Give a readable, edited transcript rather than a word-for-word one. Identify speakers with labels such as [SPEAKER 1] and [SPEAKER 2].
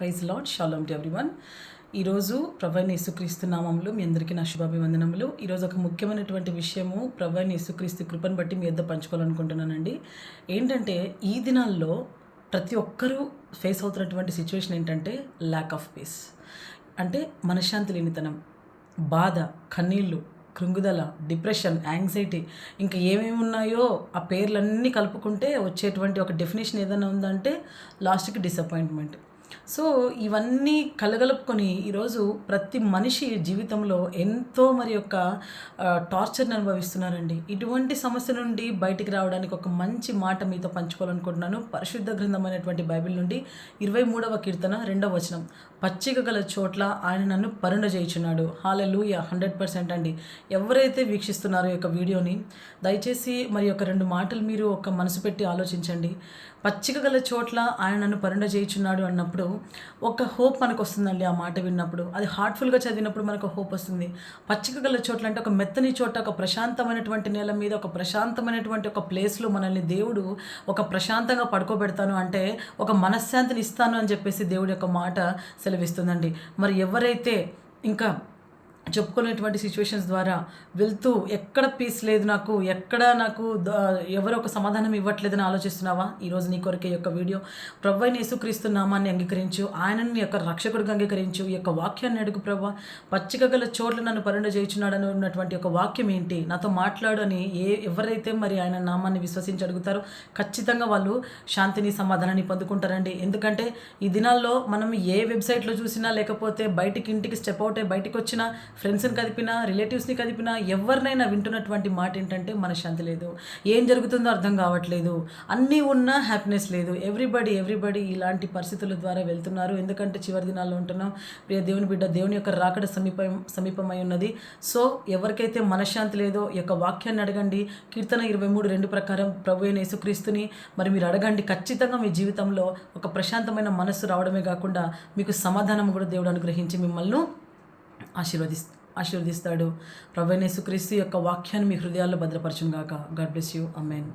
[SPEAKER 1] Praise Lord, shalom to everyone. ఈరోజు ప్రభువైన యేసుక్రీస్తు నామములో మీ అందరికీ నా శుభాభివందనములు. ఈరోజు ఒక ముఖ్యమైనటువంటి విషయము ప్రభువైన యేసుక్రీస్తు కృపను బట్టి మీ వద్ద పంచుకోవాలనుకుంటున్నానండి. ఏంటంటే ఈ దినాల్లో ప్రతి ఒక్కరూ ఫేస్ అవుతున్నటువంటి సిచ్యువేషన్ ఏంటంటే ల్యాక్ ఆఫ్ పీస్. అంటే మనశ్శాంతి లేనితనం, బాధ, కన్నీళ్ళు, కృంగుదల, డిప్రెషన్, యాంగ్జైటీ, ఇంకా ఏమేమి ఉన్నాయో ఆ పేర్లన్నీ కలుపుకుంటే వచ్చేటువంటి ఒక డెఫినేషన్ ఏదైనా ఉందంటే లాస్ట్కి డిసప్పాయింట్మెంట్. సో ఇవన్నీ కలగలుపుకొని ఈరోజు ప్రతి మనిషి జీవితంలో ఎంతో టార్చర్ని అనుభవిస్తున్నారండి. ఇటువంటి సమస్య నుండి బయటికి రావడానికి ఒక మంచి మాట మీతో పంచుకోవాలనుకుంటున్నాను. పరిశుద్ధ గ్రంథమైనటువంటి బైబిల్ నుండి 23వ కీర్తన 2వ వచనం. పచ్చిక గల చోట్ల ఆయన నన్ను పరుండ చేయుచున్నాడు. హల్లెలూయా, 100% అండి. ఎవరైతే వీక్షిస్తున్నారో ఈ యొక్క వీడియోని దయచేసి ఒక 2 మాటలు మీరు ఒక మనసు పెట్టి ఆలోచించండి. పచ్చిక గల చోట్ల ఆయన నన్ను పరుండ చేయుచున్నాడు అన్నప్పుడు ఒక హోప్ మనకు వస్తుందండి. ఆ మాట విన్నప్పుడు అది హార్ట్ఫుల్గా చదివినప్పుడు మనకు హోప్ వస్తుంది. పచ్చిక గల చోట్ల అంటే ఒక మెత్తని చోట, ఒక ప్రశాంతమైనటువంటి నేల మీద, ఒక ప్రశాంతమైనటువంటి ఒక ప్లేస్లో మనల్ని దేవుడు ఒక ప్రశాంతంగా పడుకోబెడతాను అంటే ఒక మనశ్శాంతిని ఇస్తాను అని చెప్పేసి దేవుడి యొక్క మాట సెలవిస్తుందండి. మరి ఎవరైతే ఇంకా చెప్పుకునేటువంటి సిచ్యువేషన్స్ ద్వారా వెళ్తూ ఎక్కడ పీస్ లేదు, నాకు ఎవరు ఒక సమాధానం ఇవ్వట్లేదని ఆలోచిస్తున్నావా? ఈరోజు నీ కొరకే యొక్క వీడియో. ప్రభువైన యేసుక్రీస్తు నామాన్ని అంగీకరించు, ఆయనని యొక్క రక్షకుడిగా అంగీకరించు. ఈ యొక్క వాక్యాన్ని అడుగు. ప్రభువా, పచ్చిక గల చోట్ల నన్ను పరుండ చేయుచున్నాడని ఉన్నటువంటి ఒక వాక్యం ఏంటి, నాతో మాట్లాడు అని ఎవరైతే ఆయన నామాన్ని విశ్వసించి అడుగుతారో ఖచ్చితంగా వాళ్ళు శాంతిని, సమాధానాన్ని పొందుకుంటారండి. ఎందుకంటే ఈ దినాల్లో మనం ఏ వెబ్సైట్లో చూసినా, లేకపోతే ఇంటికి స్టెప్ అవుట్ అయ్యి బయటికి వచ్చినా, ఫ్రెండ్స్ని కదిపినా, రిలేటివ్స్ని కదిపినా, ఎవరినైనా వింటున్నటువంటి మాట ఏంటంటే మనశ్శాంతి లేదు, ఏం జరుగుతుందో అర్థం కావట్లేదు, అన్నీ ఉన్నా హ్యాపీనెస్ లేదు. ఎవ్రీబడి ఇలాంటి పరిస్థితుల ద్వారా వెళ్తున్నారు. ఎందుకంటే చివరి దినాల్లో ఉంటున్నాం. ప్రియ దేవుని బిడ్డ, దేవుని యొక్క రాకడ సమీపమై ఉన్నది. సో ఎవరికైతే మనశ్శాంతి లేదో ఈ యొక్క వాక్యాన్ని అడగండి. కీర్తన 23:2 ప్రకారం ప్రభు అయిన యేసుక్రీస్తుని మీరు అడగండి. ఖచ్చితంగా మీ జీవితంలో ఒక ప్రశాంతమైన మనస్సు రావడమే కాకుండా మీకు సమాధానం కూడా దేవుడు అనుగ్రహించి మిమ్మల్ని ఆశీర్వదిస్తాడు. ప్రభువైన యేసుక్రీస్తు యొక్క వాక్యాన్ని మీ హృదయాల్లో భద్రపరచును గాక. God bless you. ఆమేన్.